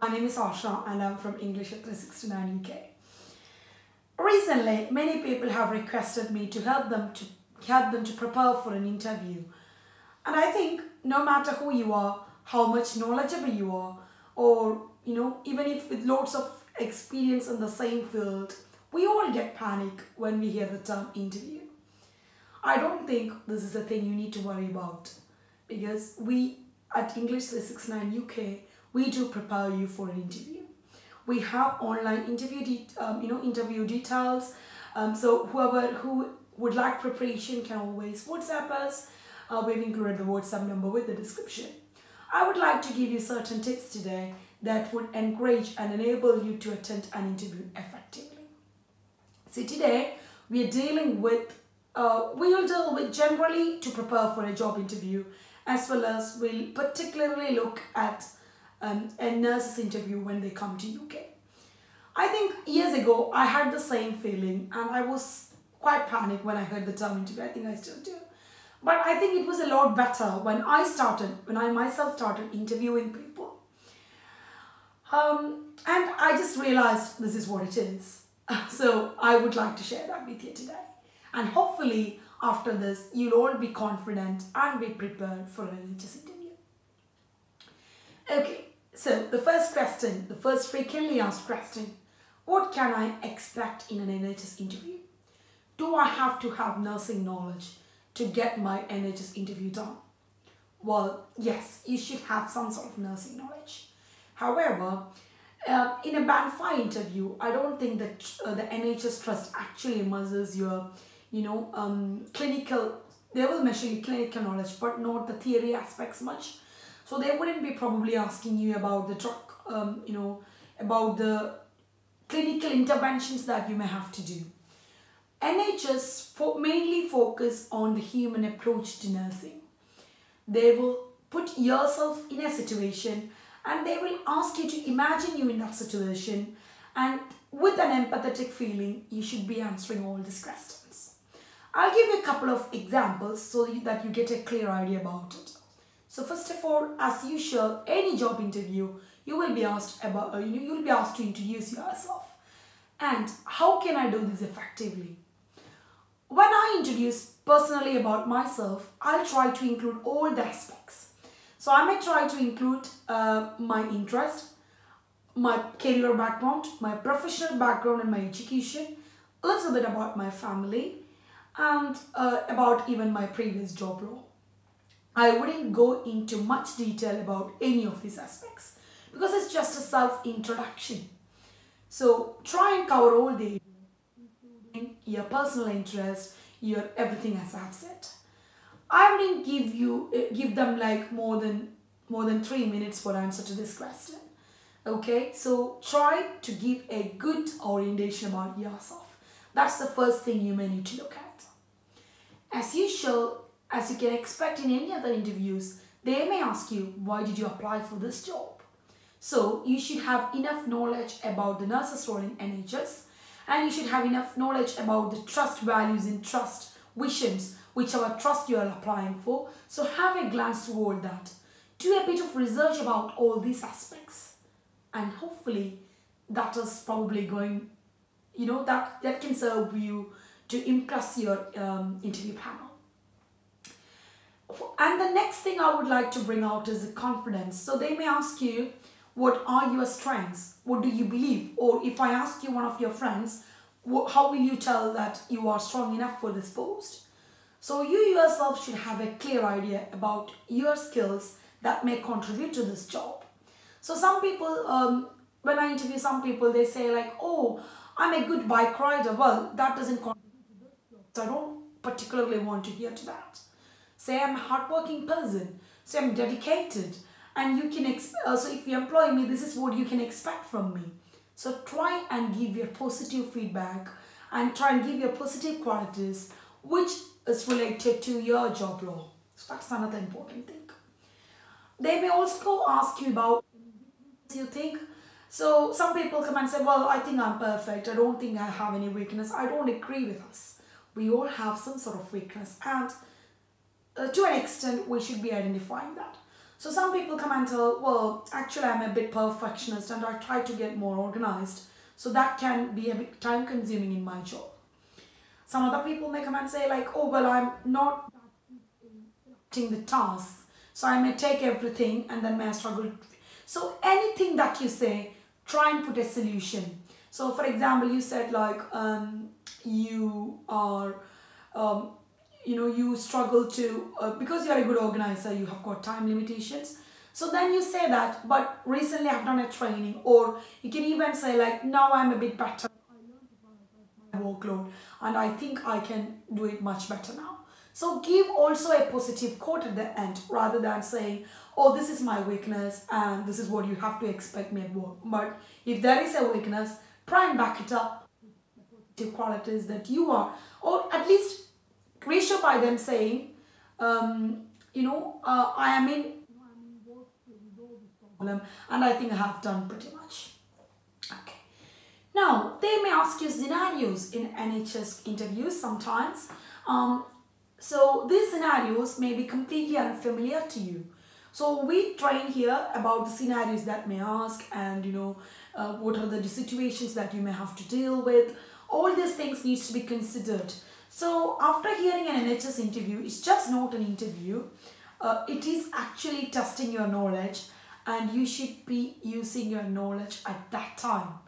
My name is Asha and I'm from English at 369 UK. Recently, many people have requested me to help them to prepare for an interview. And I think no matter who you are, how much knowledgeable you are, or even if with lots of experience in the same field, we all get panic when we hear the term interview. I don't think this is a thing you need to worry about because we at English 369 UK we do prepare you for an interview. We have online interview details. So whoever who would like preparation can always WhatsApp us. We've included the WhatsApp number with the description. I would like to give you certain tips today that would encourage and enable you to attend an interview effectively. See, today we are dealing with we'll deal with generally to prepare for a job interview, as well as we'll particularly look at a nurse's interview when they come to UK. I think years ago I had the same feeling and I was quite panicked when I heard the term interview. I think I still do. But I think it was a lot better when I myself started interviewing people. And I just realized this is what it is. So I would like to share that with you today. And hopefully after this, you'll all be confident and be prepared for an NHS interview. Okay, so the first frequently asked question, what can I expect in an NHS interview? Do I have to have nursing knowledge to get my NHS interview done? Well, yes, you should have some sort of nursing knowledge. However, in a Band 5 interview, I don't think that the NHS Trust actually measures your, clinical, they will measure your clinical knowledge, but not the theory aspects much. So they wouldn't be probably asking you about the drug, about the clinical interventions that you may have to do. NHS mainly focus on the human approach to nursing. They will put yourself in a situation and they will ask you to imagine you in that situation, and with an empathetic feeling, you should be answering all these questions. I'll give you a couple of examples so that you get a clear idea about it. So first of all, as usual, any job interview, you will be asked to introduce yourself. And how can I do this effectively? When I introduce personally about myself, I'll try to include all the aspects. So I may try to include my interest, my career background, my professional background and my education, a little bit about my family, and about even my previous job role. I wouldn't go into much detail about any of these aspects because it's just a self-introduction. So try and cover all the areas, including your personal interest, your everything as I've said. I wouldn't give them like more than 3 minutes for answer to this question. Okay, so try to give a good orientation about yourself. That's the first thing you may need to look at. As usual, as you can expect in any other interviews, they may ask you, why did you apply for this job? So you should have enough knowledge about the nurses role in NHS, and you should have enough knowledge about the trust values and trust visions, whichever trust you are applying for. So have a glance through all that. Do a bit of research about all these aspects. And hopefully that is probably going, that can serve you to impress your interview panel. And the next thing I would like to bring out is the confidence. So they may ask you, what are your strengths? What do you believe? Or if I ask you one of your friends, how will you tell that you are strong enough for this post? So you yourself should have a clear idea about your skills that may contribute to this job. So some people, when I interview some people, they say like, oh, I'm a good bike rider. Well, that doesn't contribute to this job. So I don't particularly want to hear to that. Say I'm a hardworking person. Say I'm dedicated. And you can, so if you employ me, this is what you can expect from me. So try and give your positive feedback and try and give your positive qualities which is related to your job role. So that's another important thing. They may also ask you about what you think. So some people come and say, well, I think I'm perfect. I don't think I have any weakness. I don't agree with us. We all have some sort of weakness, and to an extent we should be identifying that. So some people come and tell, well, actually I'm a bit perfectionist and I try to get more organized. So that can be a bit time consuming in my job. Some other people may come and say like, oh, well, I'm not selecting the tasks. So I may take everything and then may struggle. So anything that you say, try and put a solution. So for example, you said like you are, you struggle to, because you're a good organizer, you have got time limitations. So then you say that, but recently I've done a training, or you can even say like, now I'm a bit better. My workload and I think I can do it much better now. So give also a positive quote at the end rather than saying, oh, this is my weakness and this is what you have to expect me at work. But if there is a weakness, try and back it up with positive qualities that you are, or at least reassure by them saying, I am in work to resolve this problem and I think I have done pretty much. Okay. Now, they may ask you scenarios in NHS interviews sometimes. So these scenarios may be completely unfamiliar to you. So we train here about the scenarios that may ask and what are the situations that you may have to deal with. All these things needs to be considered. So after hearing an NHS interview, it's just not an interview. It is actually testing your knowledge and you should be using your knowledge at that time.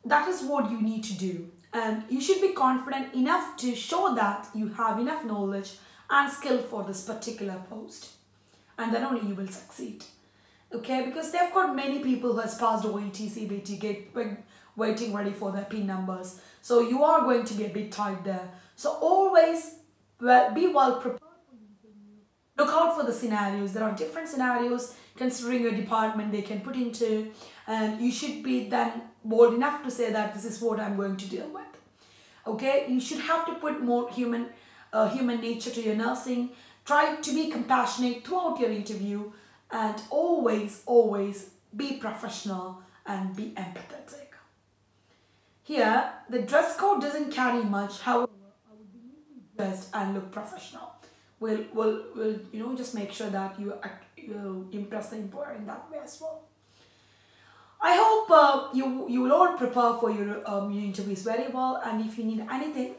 That is what you need to do. And you should be confident enough to show that you have enough knowledge and skill for this particular post. And then only you will succeed. Okay, because they've got many people who has passed OET, CBT, waiting ready for their PIN numbers. So you are going to be a bit tight there. So always be well prepared. Look out for the scenarios. There are different scenarios considering your department they can put into, and you should be then bold enough to say that this is what I'm going to deal with. Okay, you should have to put more human nature to your nursing. Try to be compassionate throughout your interview and always be professional and be empathetic. Here, the dress code doesn't carry much. However, I would be neatly dressed and look professional. We'll just make sure that you impress the employer in that way as well. I hope you will all prepare for your interviews very well, and if you need anything,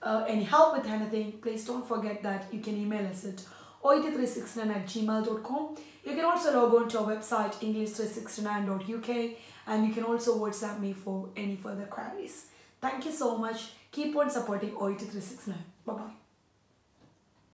any help with anything, please don't forget that you can email us at oit369@gmail.com. You can also log on to our website English369.uk, and you can also WhatsApp me for any further queries. Thank you so much. Keep on supporting OIT369. Bye.